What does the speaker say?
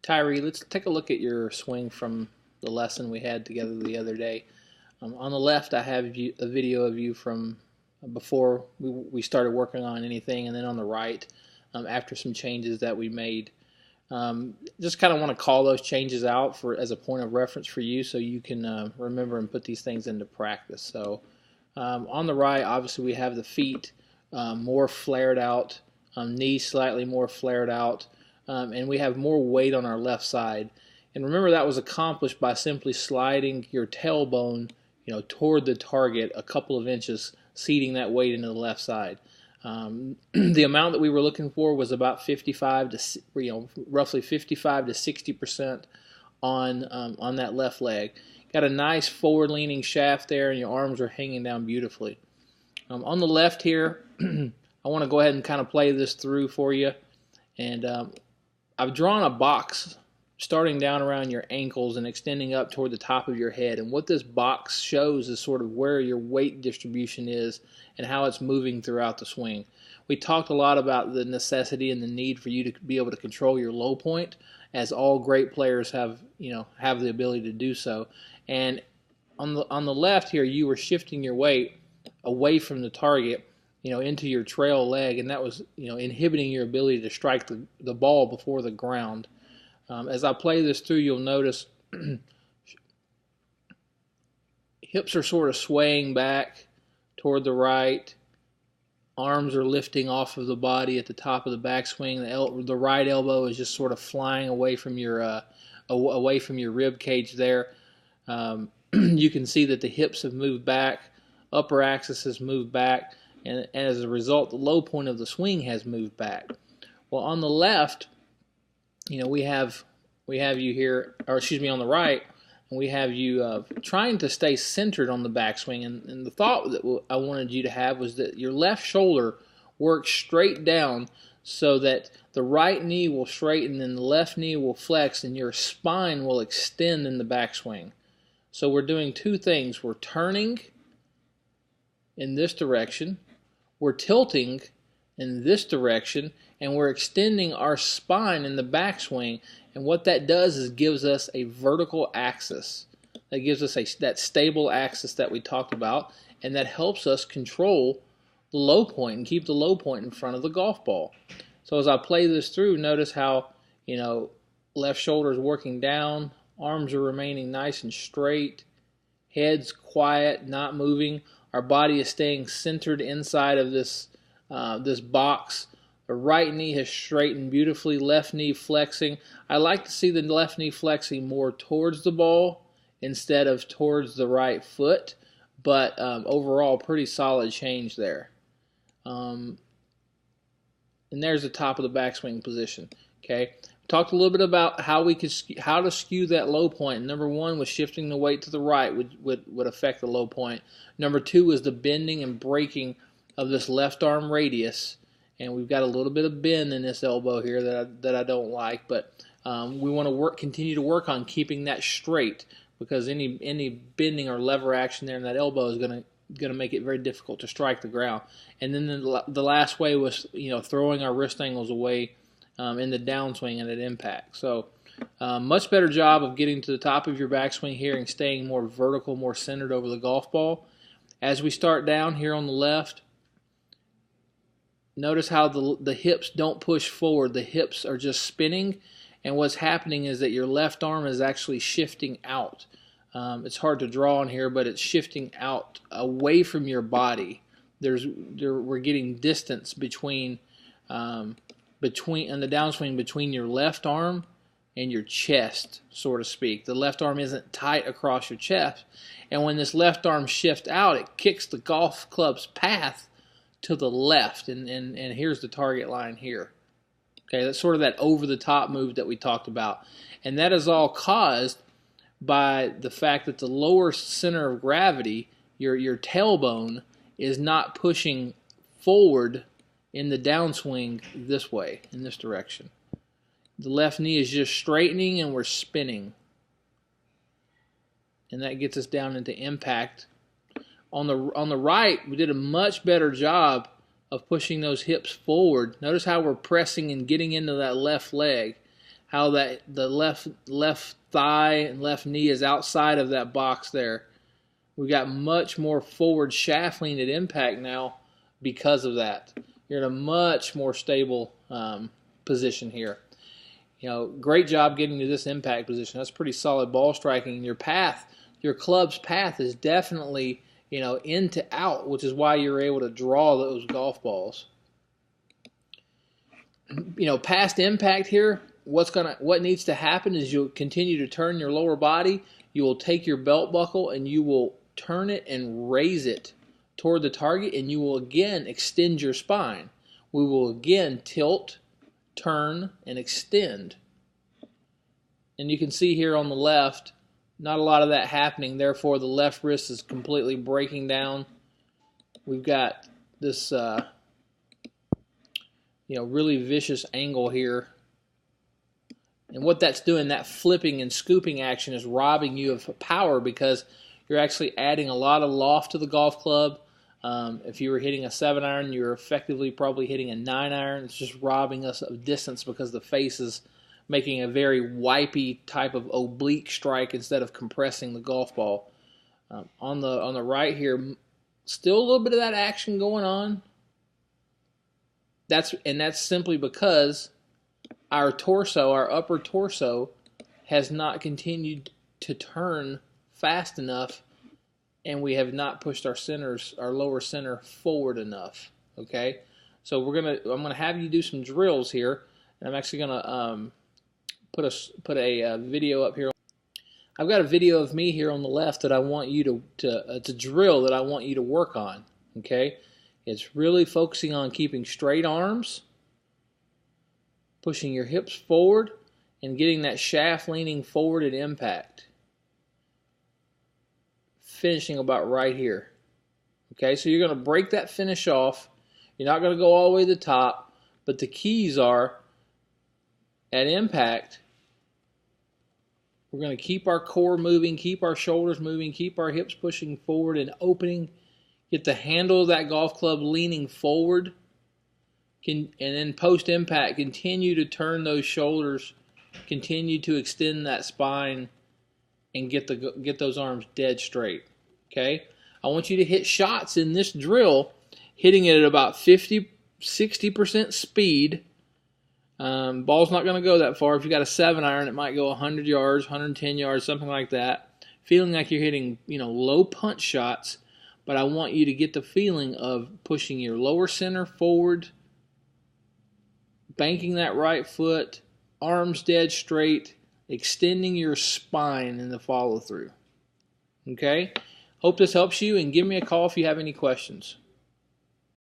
Tyree, let's take a look at your swing from the lesson we had together the other day. On the left, I have a video of you from before we started working on anything, and then on the right, after some changes that we made. Just kind of want to call those changes out as a point of reference for you, so you can remember and put these things into practice. So on the right, obviously we have the feet more flared out, knees slightly more flared out, and we have more weight on our left side. And remember, that was accomplished by simply sliding your tailbone, toward the target a couple of inches, seating that weight into the left side. The amount that we were looking for was about 55 to roughly 55 to 60% on that left leg. Got a nice forward-leaning shaft there, and your arms are hanging down beautifully. On the left here, I want to go ahead and kind of play this through for you. And I've drawn a box starting down around your ankles and extending up toward the top of your head. And what this box shows is sort of where your weight distribution is and how it's moving throughout the swing. We talked a lot about the necessity and the need for you to be able to control your low point, as all great players have the ability to do so. And on the left here, you were shifting your weight away from the target, into your trail leg, and that was inhibiting your ability to strike the ball before the ground. As I play this through, you'll notice hips are sort of swaying back toward the right. Arms are lifting off of the body at the top of the backswing. The right elbow is just sort of flying away from your rib cage there. You can see that the hips have moved back, upper axis has moved back, and as a result, the low point of the swing has moved back. Well, on the left, we have you here, or excuse me, on the right, and we have you trying to stay centered on the backswing. And the thought that I wanted you to have was that your left shoulder works straight down so that the right knee will straighten and the left knee will flex and your spine will extend in the backswing. So we're doing two things. We're turning in this direction, we're tilting in this direction, and we're extending our spine in the backswing. And what that does is gives us a vertical axis. That gives us that stable axis that we talked about, and that helps us control the low point and keep the low point in front of the golf ball. So as I play this through, notice how left shoulder is working down, arms are remaining nice and straight, head's quiet, not moving. Our body is staying centered inside of this box. The right knee has straightened beautifully, left knee flexing. I like to see the left knee flexing more towards the ball instead of towards the right foot, but overall, pretty solid change there. And there's the top of the backswing position. Okay, talked a little bit about how to skew that low point. Number one was shifting the weight to the right would affect the low point. Number two was the bending and breaking of this left arm radius. And we've got a little bit of bend in this elbow here that I don't like, but we want to continue to work on keeping that straight, because any bending or lever action there in that elbow is going to make it very difficult to strike the ground. And then the last way was throwing our wrist angles away in the downswing and at impact. So much better job of getting to the top of your backswing here and staying more vertical, more centered over the golf ball. As we start down here on the left, notice how the hips don't push forward. The hips are just spinning, and what's happening is that your left arm is actually shifting out. It's hard to draw on here, but it's shifting out away from your body. We're getting distance between in the downswing between your left arm and your chest, so to speak. The left arm isn't tight across your chest, and when this left arm shifts out, it kicks the golf club's path to the left, and here's the target line here. Okay, that's sort of that over-the-top move that we talked about. And that is all caused by the fact that the lower center of gravity, your tailbone, is not pushing forward in the downswing this way, in this direction. The left knee is just straightening and we're spinning. And that gets us down into impact. On the right, we did a much better job of pushing those hips forward. Notice how we're pressing and getting into that left leg. how that the left thigh and left knee is outside of that box there. We've got much more forward shaft lean at impact now because of that. You're in a much more stable position here. You know, great job getting to this impact position. That's pretty solid ball striking. Your path, your club's path is definitely, you know, in to out, which is why you're able to draw those golf balls. You know, past impact here, what needs to happen is you'll continue to turn your lower body. You will take your belt buckle and you will turn it and raise it toward the target, and you will again extend your spine. We will again tilt, turn, and extend. And you can see here on the left, not a lot of that happening. Therefore, the left wrist is completely breaking down. We've got this, you know, really vicious angle here. And what that's doing, that flipping and scooping action is robbing you of power because you're actually adding a lot of loft to the golf club. If you were hitting a 7-iron, you're effectively probably hitting a 9-iron. It's just robbing us of distance because the face is making a very wipey type of oblique strike instead of compressing the golf ball. On the right here, still a little bit of that action going on. That's simply because our torso, our upper torso, has not continued to turn fast enough, and we have not pushed our lower center forward enough. Okay, so I'm gonna have you do some drills here, and I'm actually gonna put a video up here. I've got a video of me here on the left that I want you to drill that I want you to work on. Okay, it's really focusing on keeping straight arms, pushing your hips forward, and getting that shaft leaning forward at impact. Finishing about right here. Okay, so you're going to break that finish off. You're not going to go all the way to the top, but the keys are at impact. We're going to keep our core moving, keep our shoulders moving, keep our hips pushing forward and opening. Get the handle of that golf club leaning forward. And then post-impact, continue to turn those shoulders, continue to extend that spine, and get those arms dead straight. Okay? I want you to hit shots in this drill, hitting it at about 50-60% speed. Ball's not going to go that far. If you got a 7-iron, it might go 100 yards, 110 yards, something like that. Feeling like you're hitting, you know, low punch shots, but I want you to get the feeling of pushing your lower center forward, banking that right foot, arms dead straight, extending your spine in the follow through. Okay? Hope this helps you, and give me a call if you have any questions.